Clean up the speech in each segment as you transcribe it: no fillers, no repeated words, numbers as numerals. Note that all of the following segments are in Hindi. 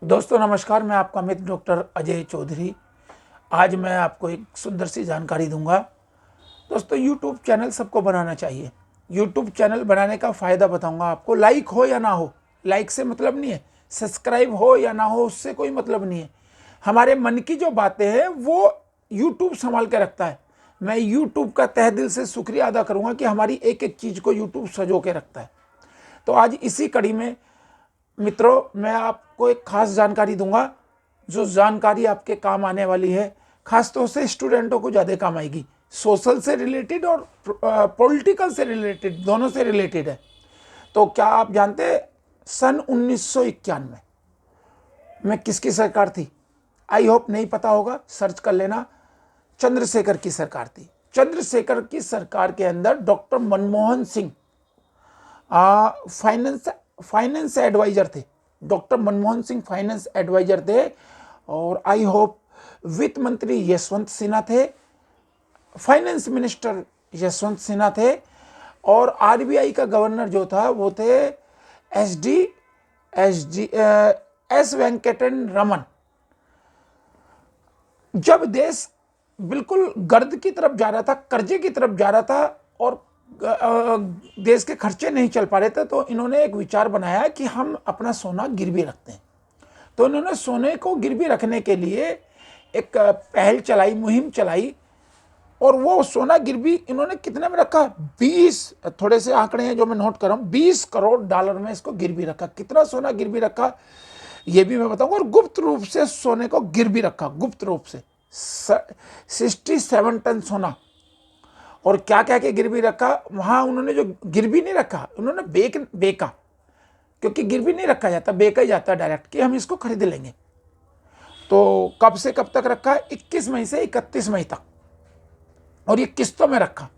दोस्तों नमस्कार, मैं आपका मित्र डॉक्टर अजय चौधरी। आज मैं आपको एक सुंदर सी जानकारी दूंगा। दोस्तों यूट्यूब चैनल सबको बनाना चाहिए। यूट्यूब चैनल बनाने का फ़ायदा बताऊंगा आपको। लाइक हो या ना हो, लाइक से मतलब नहीं है। सब्सक्राइब हो या ना हो, उससे कोई मतलब नहीं है। हमारे मन की जो बातें हैं वो यूट्यूब संभाल के रखता है। मैं यूट्यूब का तहे दिल से शुक्रिया अदा करूंगा कि हमारी एक एक चीज़ को यूट्यूब सजो के रखता है। तो आज इसी कड़ी में मित्रों, मैं आपको एक खास जानकारी दूंगा, जो जानकारी आपके काम आने वाली है। खास तौर से स्टूडेंटों को ज़्यादा काम आएगी। सोशल से रिलेटेड और पॉलिटिकल से रिलेटेड, दोनों से रिलेटेड है। तो क्या आप जानते हैं सन 1991 में किसकी सरकार थी? आई होप नहीं पता होगा, सर्च कर लेना। चंद्रशेखर की सरकार थी। चंद्रशेखर की सरकार के अंदर doctor Manmohan Singh finance finance adviser थे। Doctor Manmohan Singh finance adviser थे। और आई होप वित्त मंत्री यशवंत सिन्हा थे, फाइनेंस मिनिस्टर यशवंत सिन्हा थे। और आरबीआई का गवर्नर जो था वो थे S D S G S Venkitaramanan. जब देश बिल्कुल गर्द की तरफ जा रहा था, कर्जे की तरफ जा रहा था और देश के खर्चे नहीं चल पा रहे थे, तो इन्होंने एक विचार बनाया कि हम अपना सोना गिरवी रखते हैं। तो इन्होंने सोने को गिरवी रखने के लिए एक पहल चलाई, मुहिम चलाई। और वो सोना गिरवी इन्होंने कितने में रखा? 20, थोड़े से आंकड़े हैं जो मैं नोट कर रहा हूं, $20 करोड़ में इसको गिरवी रखा। कितना सोना गिरवी रखा ये भी मैं बताऊंगा। और गुप्त रूप से सोने को गिरवी रखा, गुप्त रूप से 67 टन सोना। और क्या क्या के गिरवी रखा वहां? उन्होंने जो गिरवी नहीं रखा, उन्होंने बेका, क्योंकि गिरवी नहीं रखा जाता, बेका ही जाता डायरेक्ट कि हम इसको खरीद लेंगे। तो कब से कब तक रखा? 21 मई से 31 मई तक। और ये किस्तों में रखा।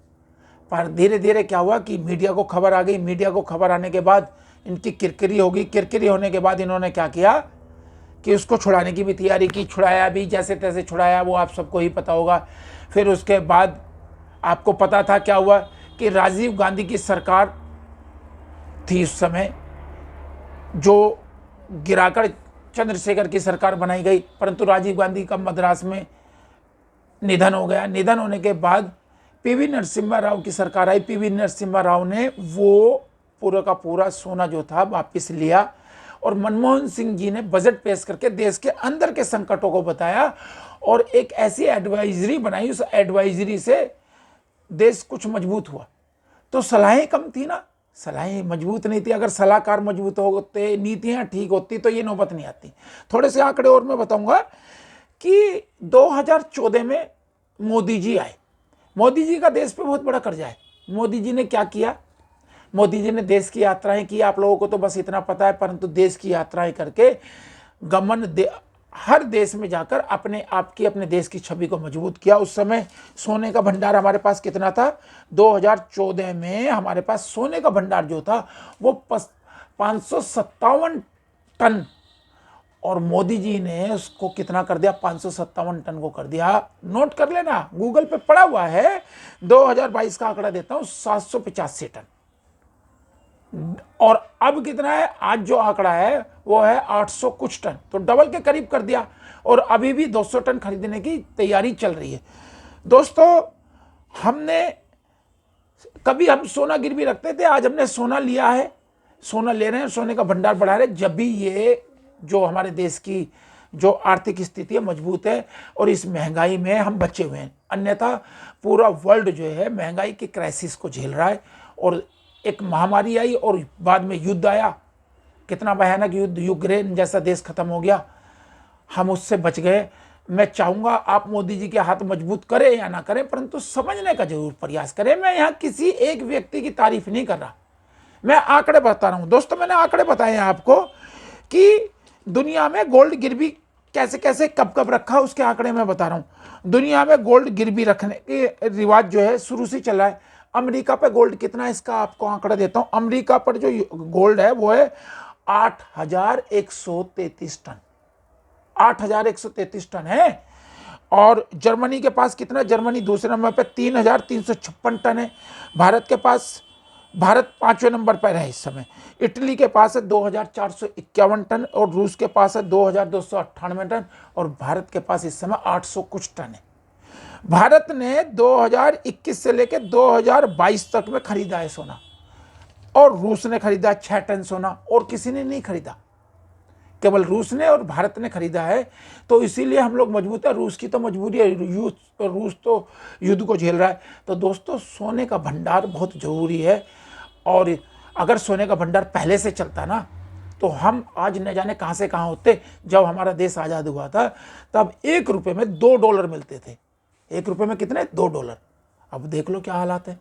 पर धीरे धीरे क्या हुआ कि मीडिया को खबर आ गई। मीडिया को खबर आने के बाद इनकी किरकिरी होगी। किरकिरी होने के बाद इन्होंने क्या किया कि उसको छुड़ाने की भी तैयारी की। छुड़ाया भी, जैसे तैसे छुड़ाया, वो आप सबको ही पता होगा। फिर उसके बाद आपको पता था क्या हुआ कि राजीव गांधी की सरकार थी उस समय, जो गिराकर चंद्रशेखर की सरकार बनाई गई। परंतु राजीव गांधी का मद्रास में निधन हो गया। निधन होने के बाद पीवी नरसिम्हा राव की सरकार आई। पीवी नरसिम्हा राव ने वो पूरा का पूरा सोना जो था वापस लिया। और मनमोहन सिंह जी ने बजट पेश करके देश के अंदर के संकटों को बताया और एक ऐसी एडवाइजरी बनाई। उस एडवाइजरी से देश कुछ मजबूत हुआ। तो सलाहें कम थी ना, सलाहें मजबूत नहीं थी। अगर सलाहकार मजबूत होते, नीतियां ठीक होती, तो ये नौबत नहीं आती। थोड़े से आंकड़े और मैं बताऊंगा कि 2014 में मोदी जी आए। मोदी जी का देश पे बहुत बड़ा कर्जा है। मोदी जी ने क्या किया? मोदी जी ने देश की यात्राएं की। आप लोगों को तो बस इतना पता है, परंतु देश की यात्राएं करके हर देश में जाकर अपने देश की छवि को मजबूत किया। उस समय सोने का भंडार हमारे पास कितना था? 2014 में हमारे पास सोने का भंडार जो था वो 557 टन। और मोदी जी ने उसको कितना कर दिया? 557 टन को कर दिया। नोट कर लेना, गूगल पे पड़ा हुआ है। 2022 का आंकड़ा देता हूं, 785 टन। और अब कितना है? आज जो आंकड़ा है वो है 800 कुछ टन। तो डबल के करीब कर दिया। और अभी भी 200 टन खरीदने की तैयारी चल रही है। दोस्तों, हमने कभी हम सोना गिरवी रखते थे, आज हमने सोना लिया है, सोना ले रहे हैं, सोने का भंडार बढ़ा रहे हैं। जब भी ये जो हमारे देश की जो आर्थिक स्थिति है मजबूत है और इस महंगाई में हम बचे हुए हैं। अन्यथा पूरा वर्ल्ड जो है महंगाई के क्राइसिस को झेल रहा है। और एक महामारी आई और बाद में युद्ध आया। कितना भयानक युद्ध, यूक्रेन जैसा देश खत्म हो गया, हम उससे बच गए। मैं चाहूंगा आप मोदी जी के हाथ मजबूत करें या ना करें, परंतु समझने का जरूर प्रयास करें। मैं यहाँ किसी एक व्यक्ति की तारीफ नहीं कर रहा, मैं आंकड़े बता रहा हूं। दोस्तों, मैंने आंकड़े बताए हैं आपको कि दुनिया में गोल्ड गिरवी कैसे कैसे कब कब रखा, उसके आंकड़े मैं बता रहा हूं। दुनिया में गोल्ड गिरवी रखने के रिवाज जो है शुरू से चला है। अमेरिका पे गोल्ड कितना है इसका आपको आंकड़ा देता हूं। अमेरिका पर जो गोल्ड है वो है 8133 टन। 8133 टन है। और जर्मनी के पास कितना? जर्मनी दूसरे नंबर पे 3356 टन है। भारत के पास भारत 5वें नंबर पर है इस समय। इटली के पास है 2451 टन और रूस के पास है 2298 टन और भारत के पास इस समय 800 कुछ टन है। भारत ने 2021 से लेकर 2022 तक में खरीदा है सोना, और रूस ने खरीदा 6 टन सोना और किसी ने नहीं खरीदा, केवल रूस ने और भारत ने खरीदा है। तो इसीलिए हम लोग मजबूत है। रूस की तो मजबूरी है, रूस तो युद्ध को झेल रहा है। तो दोस्तों, सोने का भंडार बहुत जरूरी है, और अगर सोने का भंडार पहले से चलता ना, तो हम आज न जाने कहाँ से कहाँ होते। जब हमारा देश आज़ाद हुआ था तब $1 में $2 मिलते थे। $1 में कितने? $2। अब देख लो क्या हालात है।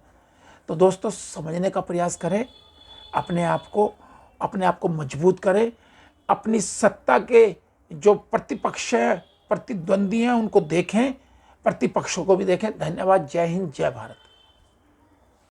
तो दोस्तों, समझने का प्रयास करें, अपने आप को मजबूत करें, अपनी सत्ता के जो प्रतिपक्ष है, प्रतिद्वंदी हैं, उनको देखें, प्रतिपक्षों को भी देखें। धन्यवाद। जय हिंद, जय भारत।